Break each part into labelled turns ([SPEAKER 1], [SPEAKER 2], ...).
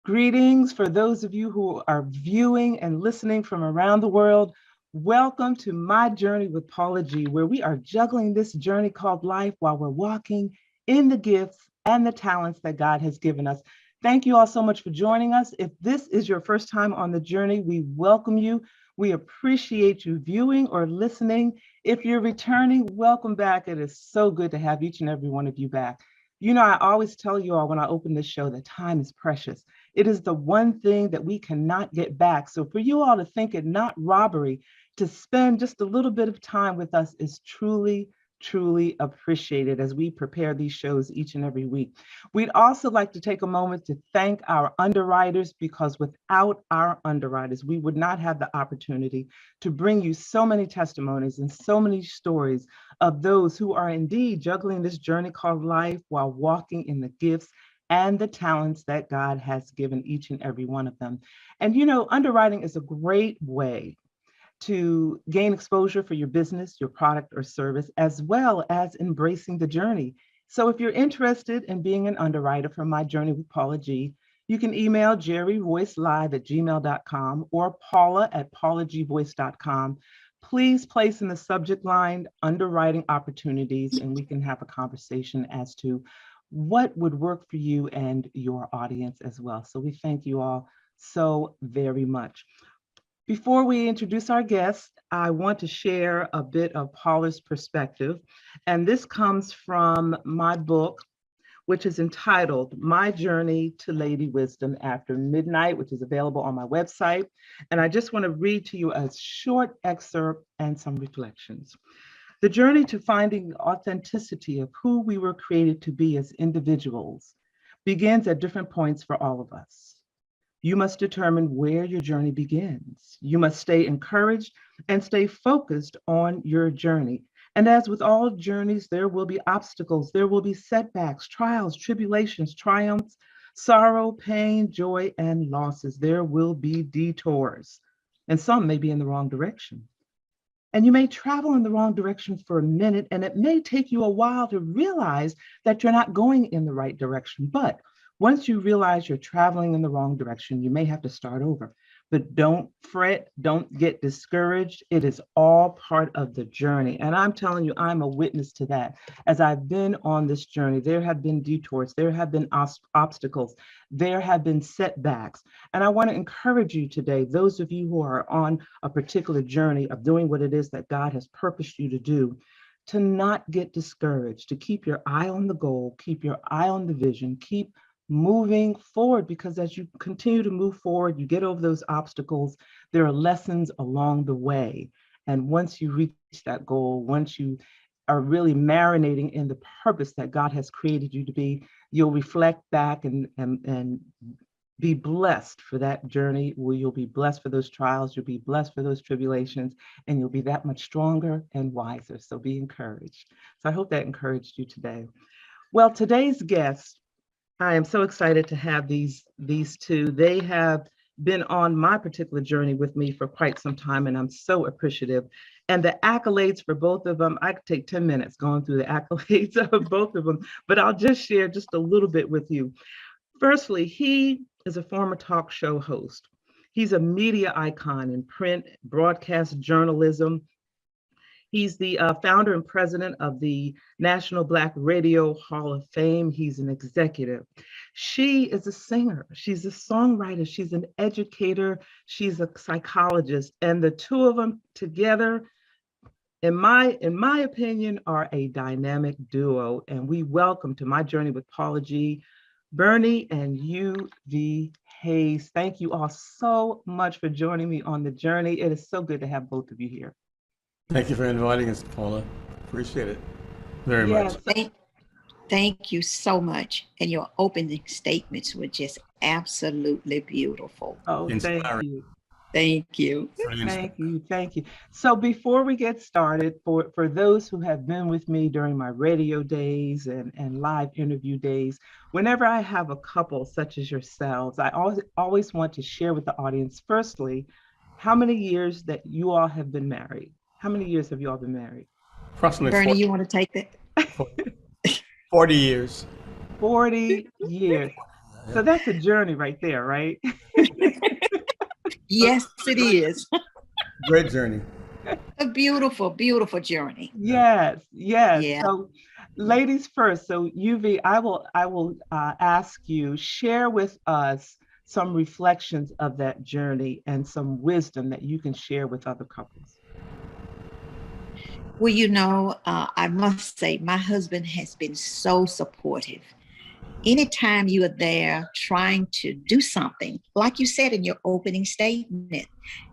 [SPEAKER 1] Greetings for those of you who are viewing and listening from around the world. Welcome to My Journey with Paula G, where we are juggling this journey called life while we're walking in the gifts and the talents that God has given us. Thank you all so much for joining us. If this is your first time on the journey, we welcome you. We appreciate you viewing or listening. If you're returning, welcome back. It is so good to have each and every one of you back. You know, I always tell you all when I open this show that time is precious. It is the one thing that we cannot get back. So for you all to think it not robbery to spend just a little bit of time with us is truly, truly appreciated as we prepare these shows each and every week. We'd also like to take a moment to thank our underwriters, because without our underwriters, we would not have the opportunity to bring you so many testimonies and so many stories of those who are indeed juggling this journey called life while walking in the gifts and the talents that God has given each and every one of them. And you know, underwriting is a great way to gain exposure for your business, your product or service, as well as embracing the journey. So if you're interested in being an underwriter for My Journey with Paula G, you can email jerryvoicelive@gmail.com or paula@paulagvoice.com. Please place in the subject line underwriting opportunities, and we can have a conversation as to what would work for you and your audience as well. So we thank you all so very much. Before we introduce our guest, I want to share a bit of Paula's perspective. And this comes from my book, which is entitled My Journey to Lady Wisdom After Midnight, which is available on my website. And I just want to read to you a short excerpt and some reflections. The journey to finding the authenticity of who we were created to be as individuals begins at different points for all of us. You must determine where your journey begins. You must stay encouraged and stay focused on your journey. And as with all journeys, there will be obstacles, there will be setbacks, trials, tribulations, triumphs, sorrow, pain, joy, and losses. There will be detours, and some may be in the wrong direction. And you may travel in the wrong direction for a minute, and it may take you a while to realize that you're not going in the right direction. But once you realize you're traveling in the wrong direction, you may have to start over. But don't fret, don't get discouraged. It is all part of the journey. And I'm telling you, I'm a witness to that. As I've been on this journey, there have been detours, there have been obstacles, there have been setbacks. And I want to encourage you today, those of you who are on a particular journey of doing what it is that God has purposed you to do, to not get discouraged, to keep your eye on the goal, keep your eye on the vision, keep moving forward, because as you continue to move forward, you get over those obstacles, there are lessons along the way. And once you reach that goal, once you are really marinating in the purpose that God has created you to be, you'll reflect back and be blessed for that journey, where you'll be blessed for those trials, you'll be blessed for those tribulations, and you'll be that much stronger and wiser. So be encouraged. So I hope that encouraged you today. Well, today's guest, I am so excited to have these two. They have been on my particular journey with me for quite some time, and I'm so appreciative. And the accolades for both of them, I could take 10 minutes going through the accolades of both of them, but I'll just share just a little bit with you. Firstly, he is a former talk show host. He's a media icon in print, broadcast journalism. He's the founder and president of the National Black Radio Hall of Fame. He's an executive. She is a singer. She's a songwriter. She's an educator. She's a psychologist. And the two of them together, in my opinion, are a dynamic duo. And we welcome to My Journey with Paula G, Bernie and Uvee Hayes. Thank you all so much for joining me on the journey. It is so good to have both of you here.
[SPEAKER 2] Thank you for inviting us, Paula. Appreciate it very much.
[SPEAKER 3] Thank you so much. And your opening statements were just absolutely beautiful.
[SPEAKER 1] Oh,
[SPEAKER 2] Inspiring.
[SPEAKER 1] thank you.
[SPEAKER 3] Thank you.
[SPEAKER 1] Thank you. Thank you. So before we get started, for those who have been with me during my radio days and live interview days, whenever I have a couple such as yourselves, I always want to share with the audience, firstly, how many years that you all have been married. How many years have you all been married?
[SPEAKER 2] Approximately
[SPEAKER 3] Bernie,
[SPEAKER 2] 40,
[SPEAKER 3] you want to take that?
[SPEAKER 2] 40 years.
[SPEAKER 1] 40 years. So that's a journey right there, right?
[SPEAKER 3] Yes, it is.
[SPEAKER 2] Great journey.
[SPEAKER 3] A beautiful, beautiful journey.
[SPEAKER 1] Yes, yes.
[SPEAKER 3] Yeah.
[SPEAKER 1] So, ladies first. So, Uvee, I will ask you share with us some reflections of that journey and some wisdom that you can share with other couples.
[SPEAKER 3] Well, I must say, my husband has been so supportive. Anytime you are there trying to do something, like you said in your opening statement,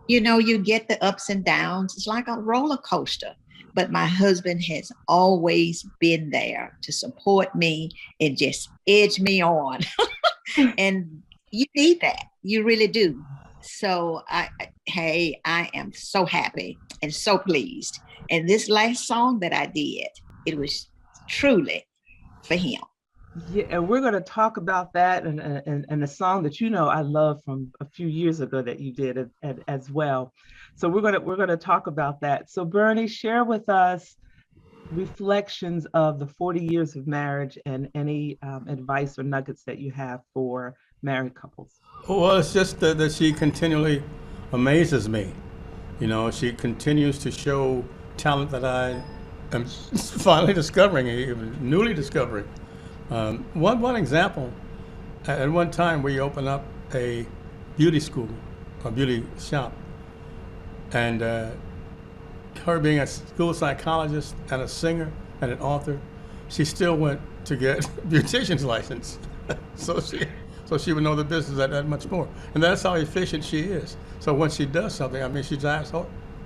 [SPEAKER 3] you get the ups and downs. It's like a roller coaster. But my husband has always been there to support me and just edge me on. And you need that. You really do. So I am so happy and so pleased. And this last song that I did, it was truly for him.
[SPEAKER 1] Yeah, and we're going to talk about that and the song that I love from a few years ago that you did as well. So we're going to talk about that. So Bernie, share with us reflections of the 40 years of marriage and any advice or nuggets that you have for married couples.
[SPEAKER 2] Well, it's just that she continually amazes me. She continues to show talent that I am finally discovering, even newly discovering. One example, at one time we opened up a beauty school, a beauty shop, and her being a school psychologist and a singer and an author, she still went to get beautician's license. so she would know the business that much more. And that's how efficient she is. So when she does something, I mean, she dives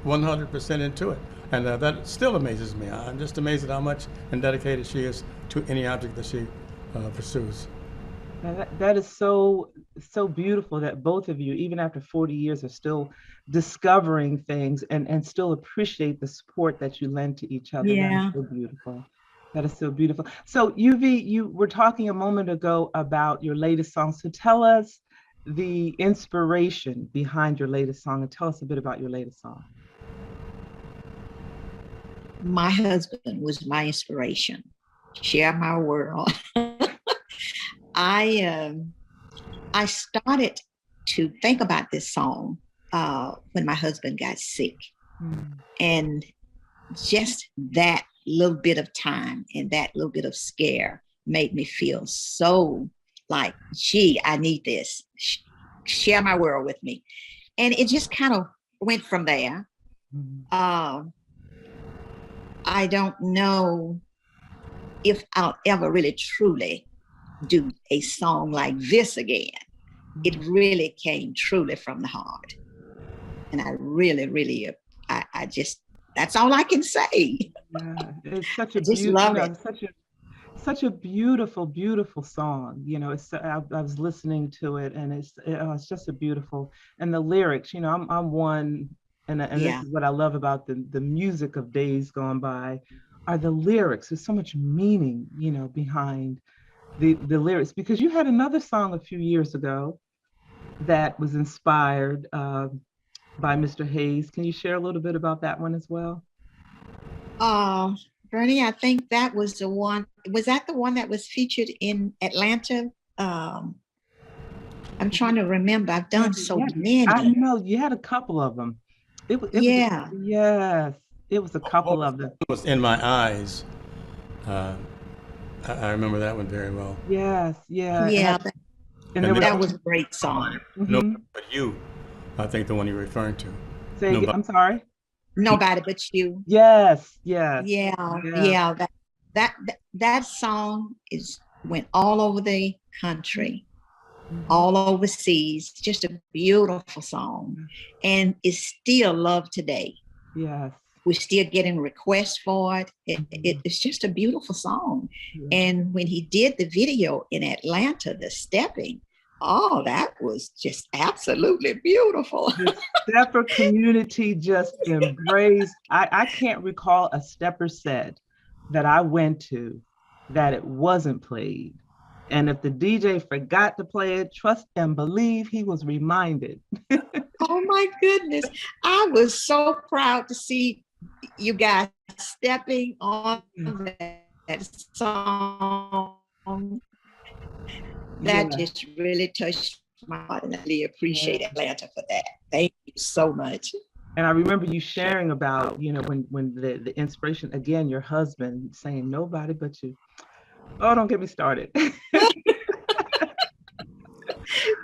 [SPEAKER 2] 100% into it. And that still amazes me. I'm just amazed at how much and dedicated she is to any object that she pursues.
[SPEAKER 1] That is so beautiful that both of you, even after 40 years, are still discovering things and still appreciate the support that you lend to each other. That is
[SPEAKER 3] Yeah.
[SPEAKER 1] so beautiful. That is so beautiful. So Uvee, you were talking a moment ago about your latest song. So tell us the inspiration behind your latest song and tell us a bit about your latest song.
[SPEAKER 3] My husband was my inspiration. Share my world. I started to think about this song when my husband got sick. And just that little bit of time and that little bit of scare made me feel so like, gee, I need this. Share my world with me. And it just kind of went from there. I don't know if I'll ever really truly do a song like this again. It really came truly from the heart. And I really, really, I just, that's all I can say.
[SPEAKER 1] Yeah, it's such a
[SPEAKER 3] just love it.
[SPEAKER 1] Such a beautiful, beautiful song. I was listening to it and it's just a beautiful, and the lyrics, I'm one, and this is what I love about the music of days gone by, are the lyrics. There's so much meaning, behind the lyrics, because you had another song a few years ago that was inspired by Mr. Hayes. Can you share a little bit about that one as well?
[SPEAKER 3] Bernie, I think that was the one. Was that the one that was featured in Atlanta? I'm trying to remember. I've done so many.
[SPEAKER 1] I know you had a couple of them. It was yes, it was a couple of them.
[SPEAKER 2] It was In My Eyes. I remember that one very well.
[SPEAKER 1] Yes, yeah.
[SPEAKER 3] Yeah, that was a great song.
[SPEAKER 2] Nobody But You, I think the one you're referring to.
[SPEAKER 1] I'm sorry.
[SPEAKER 3] Nobody But You.
[SPEAKER 1] Yes.
[SPEAKER 3] Yeah. That song went all over the country, all overseas. Just a beautiful song, and is still loved today.
[SPEAKER 1] Yes.
[SPEAKER 3] We're still getting requests for it. It's just a beautiful song. Yeah. And when he did the video in Atlanta, the stepping, oh, that was just absolutely beautiful.
[SPEAKER 1] The stepper community just embraced. I can't recall a stepper set that I went to that it wasn't played. And if the DJ forgot to play it, trust and believe he was reminded.
[SPEAKER 3] Oh my goodness. I was so proud to see you guys stepping on that song. that just really touched my heart, and I really appreciate Atlanta for that. Thank you so much.
[SPEAKER 1] And I remember you sharing about, when the inspiration, again, your husband saying, nobody but you. Oh, don't get me started.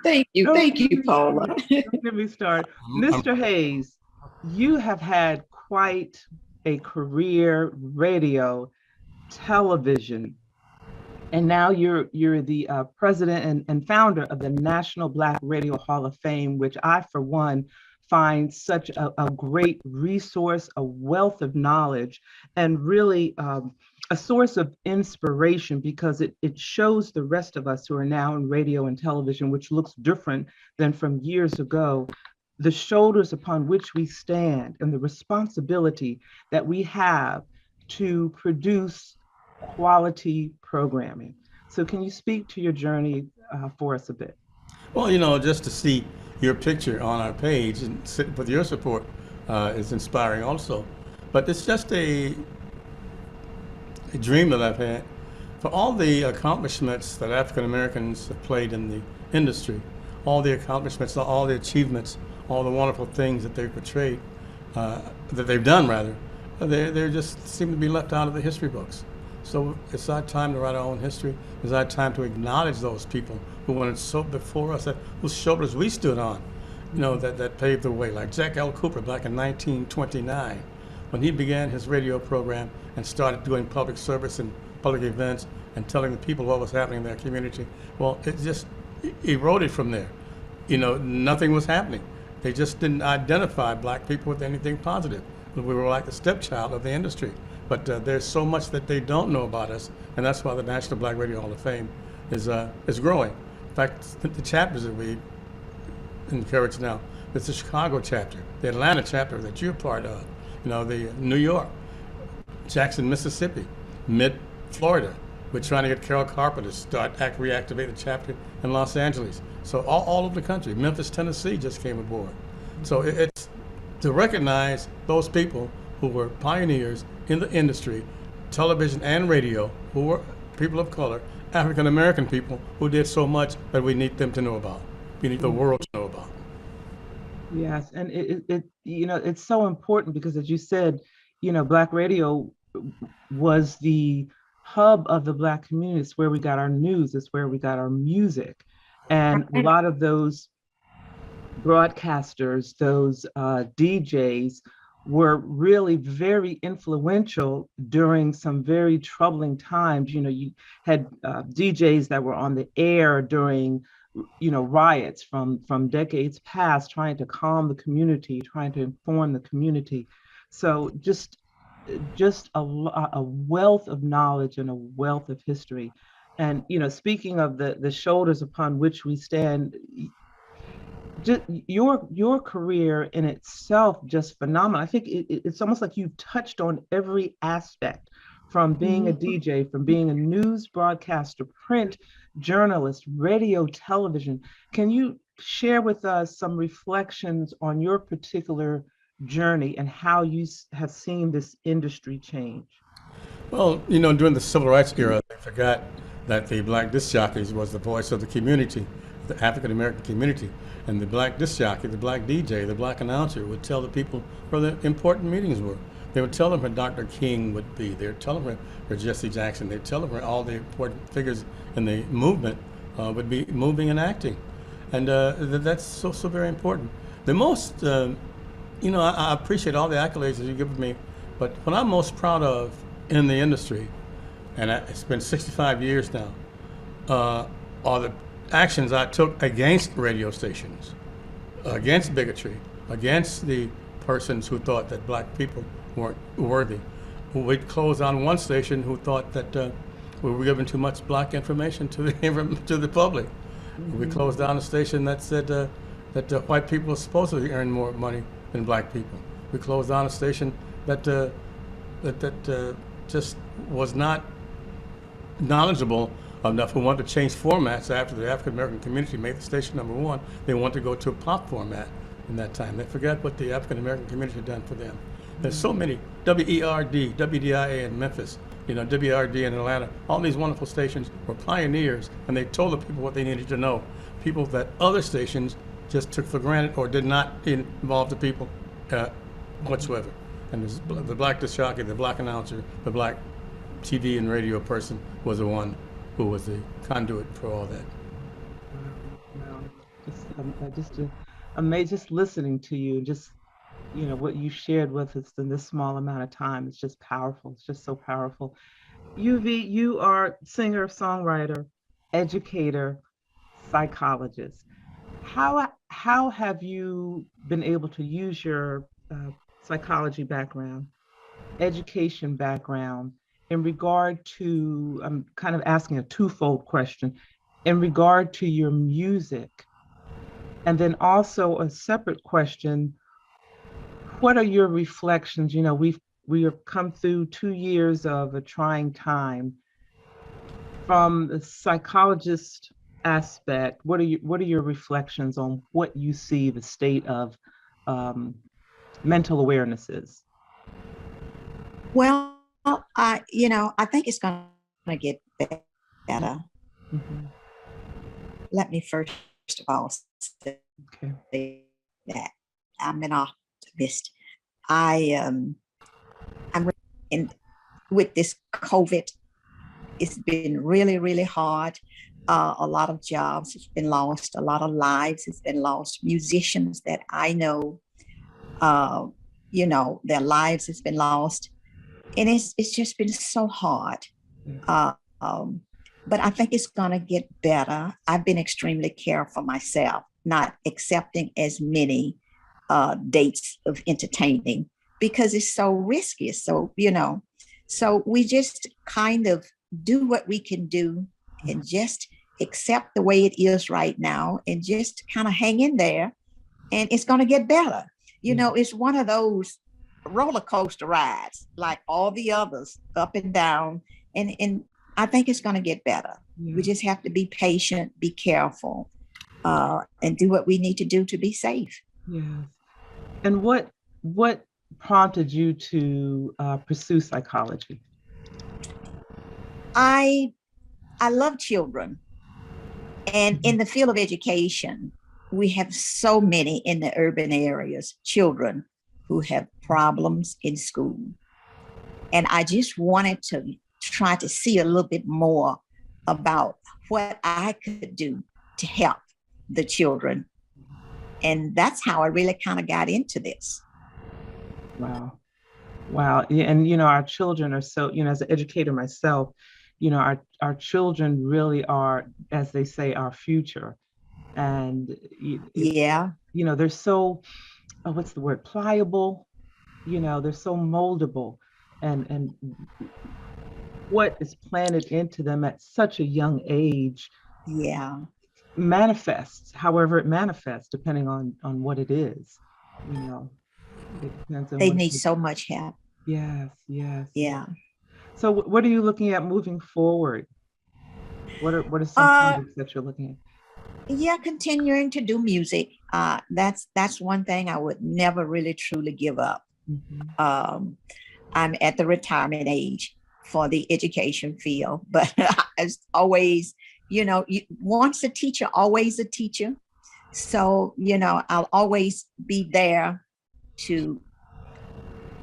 [SPEAKER 3] Thank you, Paula.
[SPEAKER 1] Don't get me started. Mr. Hayes, you have had quite a career, radio, television, and now you're the president and founder of the National Black Radio Hall of Fame, which I, for one, find such a great resource, a wealth of knowledge, and really a source of inspiration, because it shows the rest of us who are now in radio and television, which looks different than from years ago, the shoulders upon which we stand and the responsibility that we have to produce quality programming. So can you speak to your journey for us a bit?
[SPEAKER 2] Well, just to see your picture on our page and sit with your support is inspiring also. But it's just a dream that I've had for all the accomplishments that African Americans have played in the industry, all the accomplishments, all the achievements, all the wonderful things that they've portrayed, that they've done rather, they just seem to be left out of the history books. So it's our time to write our own history. It's our time to acknowledge those people who went so before us, whose shoulders we stood on, that paved the way. Like Jack L. Cooper back in 1929, when he began his radio program and started doing public service and public events and telling the people what was happening in their community. Well, it just eroded from there. Nothing was happening. They just didn't identify black people with anything positive. We were like the stepchild of the industry. But there's so much that they don't know about us, and that's why the National Black Radio Hall of Fame is growing. In fact, the chapters that we encourage now, it's the Chicago chapter, the Atlanta chapter that you're part of, the New York, Jackson, Mississippi, mid-Florida. We're trying to get Carol Carpenter to reactivate the chapter in Los Angeles. So all over the country. Memphis, Tennessee just came aboard. So it's to recognize those people who were pioneers in the industry, television and radio, who were people of color, African American people who did so much that we need them to know about. We need the world to know about.
[SPEAKER 1] Yes, and it's so important because, as you said, Black radio was the hub of the Black community. It's where we got our news. It's where we got our music, and a lot of those broadcasters, those DJs, were really very influential during some very troubling times. You had DJs that were on the air during, riots from decades past, trying to calm the community, trying to inform the community. So just a wealth of knowledge and a wealth of history. And, speaking of the shoulders upon which we stand, just your career in itself, just phenomenal. I think it's almost like you've touched on every aspect, from being a DJ, from being a news broadcaster, print journalist, radio, television. Can you share with us some reflections on your particular journey and how you have seen this industry change?
[SPEAKER 2] Well, during the Civil Rights era, they forgot that the black disc jockeys was the voice of the community, the African American community. And the black disc jockey, the black DJ, the black announcer would tell the people where the important meetings were. They would tell them where Dr. King would be. They would tell them where Jesse Jackson. They'd tell them where all the important figures in the movement would be moving and acting. And that's so very important. The most, I appreciate all the accolades that you give me, but what I'm most proud of in the industry, and it's been 65 years now, are the actions I took against radio stations, against bigotry, against the persons who thought that black people weren't worthy. We closed on one station who thought that we were giving too much black information to the public. We closed down a station that said that white people supposedly earn more money than black people. We closed down a station that just was not knowledgeable enough, who wanted to change formats after the African American community made the station number one. They wanted to go to a pop format in that time. They forgot what the African American community had done for them. There's so many, WERD, WDIA in Memphis, WRD in Atlanta, all these wonderful stations were pioneers, and they told the people what they needed to know. People that other stations just took for granted or did not involve the people whatsoever. And the black disc jockey, the black announcer, the black TV and radio person was the one who was the conduit for all that.
[SPEAKER 1] Just listening to you, just what you shared with us in this small amount of time, it's just powerful. It's just so powerful. Uvee, you are singer, songwriter, educator, psychologist. How have you been able to use your psychology background, education background, in regard to, I'm kind of asking a twofold question, in regard to your music, and then also a separate question, what are your reflections? We have come through 2 years of a trying time. From the psychologist aspect, what are your reflections on what you see the state of mental awareness is?
[SPEAKER 3] Well, I think it's going to get better.
[SPEAKER 1] Mm-hmm.
[SPEAKER 3] Let me first of all say that I'm an optimist. I'm in with this COVID. It's been really, really hard. A lot of jobs have been lost. A lot of lives has been lost. Musicians that I know, their lives has been lost, and it's just been so hard. But I think it's going to get better. I've been extremely careful myself, not accepting as many dates of entertaining because it's so risky. So we just kind of do what we can do and just accept the way it is right now and just kind of hang in there, and it's going to get better. It's one of those roller coaster rides like all the others, up and down, and I think it's going to get better. We just have to be patient, be careful, and do what we need to do to be safe.
[SPEAKER 1] Yes. And what prompted you to pursue psychology?
[SPEAKER 3] I love children. And in the field of education, we have so many in the urban areas, children who have problems in school. And I just wanted to try to see a little bit more about what I could do to help the children. And that's how I really kind of got into this.
[SPEAKER 1] Wow. Yeah, and our children are so, as an educator myself, our children really are, as they say, our future. And they're so, what's the word, pliable, they're so moldable, and what is planted into them at such a young age manifests however it manifests, depending on what it is. It depends on
[SPEAKER 3] they need so much help.
[SPEAKER 1] Yes.
[SPEAKER 3] Yeah.
[SPEAKER 1] So what are you looking at moving forward? What are some projects that you're looking at?
[SPEAKER 3] Yeah, continuing to do music. That's one thing I would never really truly give up. Mm-hmm. I'm at the retirement age for the education field, but as always, once a teacher, always a teacher. So, I'll always be there to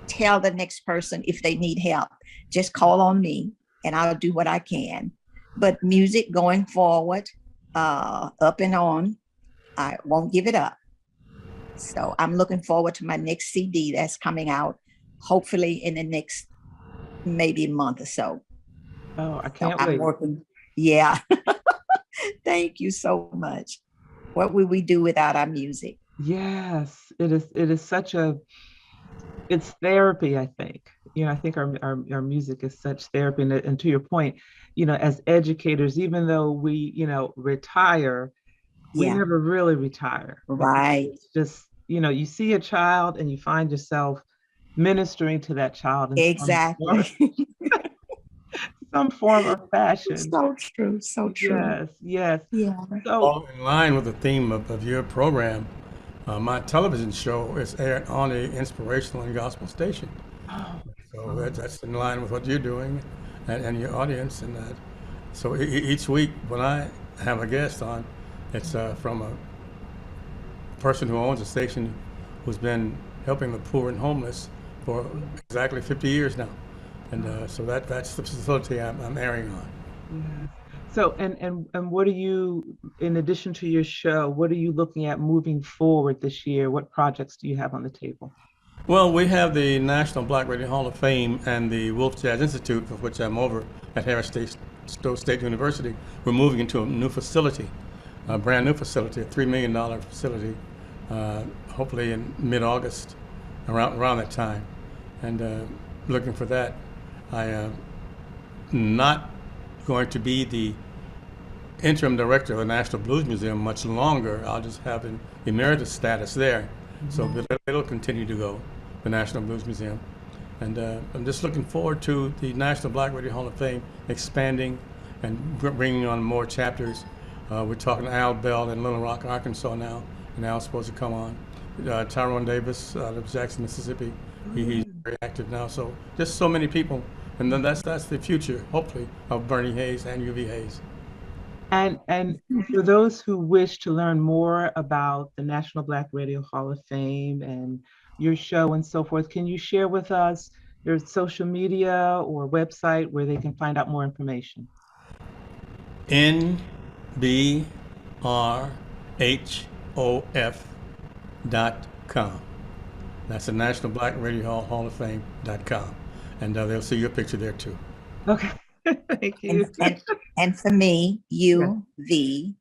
[SPEAKER 3] tell the next person if they need help, just call on me and I'll do what I can. But music going forward, up and on, I won't give it up. So I'm looking forward to my next CD that's coming out, hopefully in the next maybe month or so.
[SPEAKER 1] Oh, I can't wait.
[SPEAKER 3] I'm working. Yeah. Thank you so much. What would we do without our music?
[SPEAKER 1] Yes, it is such it's therapy, I think. I think our music is such therapy. And to your point, as educators, even though we, retire, we never really retire.
[SPEAKER 3] Right.
[SPEAKER 1] It's just, you see a child and you find yourself ministering to that child.
[SPEAKER 3] Exactly.
[SPEAKER 1] Some form or fashion.
[SPEAKER 3] So true.
[SPEAKER 1] Yes.
[SPEAKER 3] Yeah.
[SPEAKER 2] So, in line with the theme of your program, my television show is aired on an inspirational and gospel station. So that's in line with what you're doing. and your audience. And so each week when I have a guest on, it's from a person who owns a station who's been helping the poor and homeless for exactly 50 years now. And so that's the facility I'm airing on.
[SPEAKER 1] Yes. So, and what are you, in addition to your show, what are you looking at moving forward this year? What projects do you have on the table?
[SPEAKER 2] Well, we have the National Black Radio Hall of Fame and the Wolf Jazz Institute, of which I'm over at Harris State University. We're moving into a new facility, a brand new facility, a $3 million facility, hopefully in mid-August, around that time. And looking for that. I am not going to be the interim director of the National Blues Museum much longer. I'll just have an emeritus status there. So it'll continue to go, the National Blues Museum. And I'm just looking forward to the National Black Radio Hall of Fame expanding and bringing on more chapters. We're talking to Al Bell in Little Rock, Arkansas now, and Al's supposed to come on. Tyrone Davis out of Jackson, Mississippi, he's very active now. So just so many people. And then that's the future, hopefully, of Bernie Hayes and Uvee Hayes.
[SPEAKER 1] And for those who wish to learn more about the National Black Radio Hall of Fame and your show and so forth, can you share with us your social media or website where they can find out more information?
[SPEAKER 2] NBRHOF.com. That's the National Black Radio Hall of Fame.com. And they'll see your picture there too.
[SPEAKER 1] Okay, thank you.
[SPEAKER 3] And for me, Uvee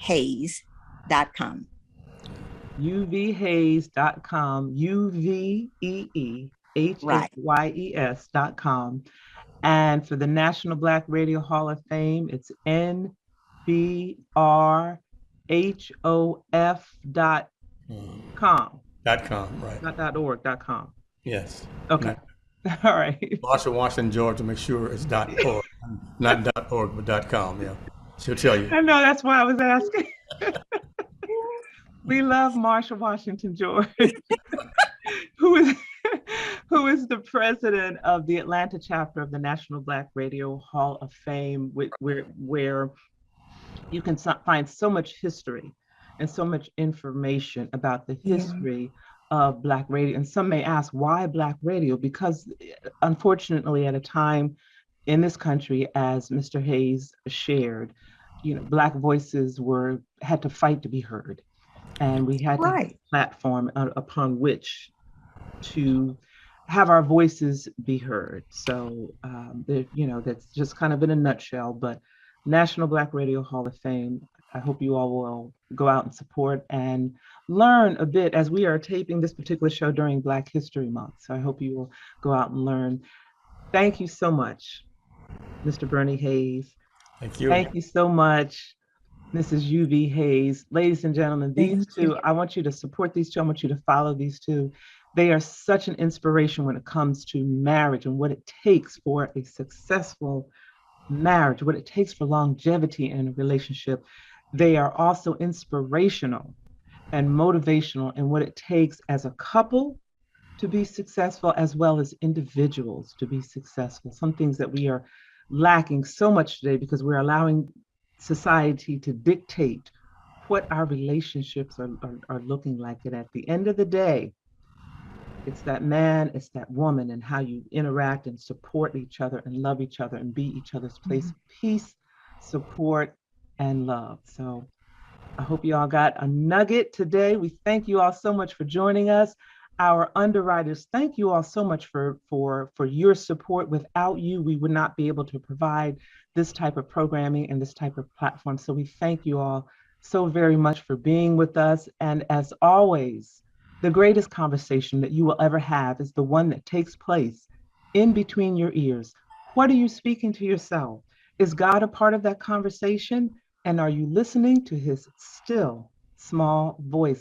[SPEAKER 3] Hayes.com.
[SPEAKER 1] UveeHayes.com, UveeHayes.com. And for the National Black Radio Hall of Fame, it's NBRHOF.com.
[SPEAKER 2] .com, right.
[SPEAKER 1] Not .org.com.
[SPEAKER 2] Yes.
[SPEAKER 1] Okay. All right.
[SPEAKER 2] Marshall Washington, Georgia, make sure it's .org, not .org, but .com. Yeah, she'll tell you.
[SPEAKER 1] I know, that's why I was asking. We love Marshall Washington, George, who is the president of the Atlanta chapter of the National Black Radio Hall of Fame, where you can find so much history and so much information about the history of Black radio. And some may ask, why Black radio? Because unfortunately, at a time in this country, as Mr. Hayes shared, Black voices had to fight to be heard. And we had to have a platform upon which to have our voices be heard. So, that's just kind of in a nutshell, but National Black Radio Hall of Fame, I hope you all will go out and support and learn a bit, as we are taping this particular show during Black History Month. So I hope you will go out and learn. Thank you so much, Mr. Bernie Hayes.
[SPEAKER 2] Thank you.
[SPEAKER 1] Thank you so much, Mrs. Uvee Hayes. Ladies and gentlemen, these two, I want you to support these two. I want you to follow these two. They are such an inspiration when it comes to marriage and what it takes for a successful marriage, what it takes for longevity in a relationship. They are also inspirational and motivational in what it takes as a couple to be successful, as well as individuals to be successful. Some things that we are lacking so much today because we're allowing society to dictate what our relationships are looking like. And at the end of the day, it's that man, it's that woman, and how you interact and support each other and love each other and be each other's place of peace, support, and love. So I hope you all got a nugget today. We thank you all so much for joining us. Our underwriters, thank you all so much for your support. Without you, we would not be able to provide this type of programming and this type of platform. So we thank you all so very much for being with us. And as always, the greatest conversation that you will ever have is the one that takes place in between your ears. What are you speaking to yourself? Is God a part of that conversation? And are you listening to his still small voice?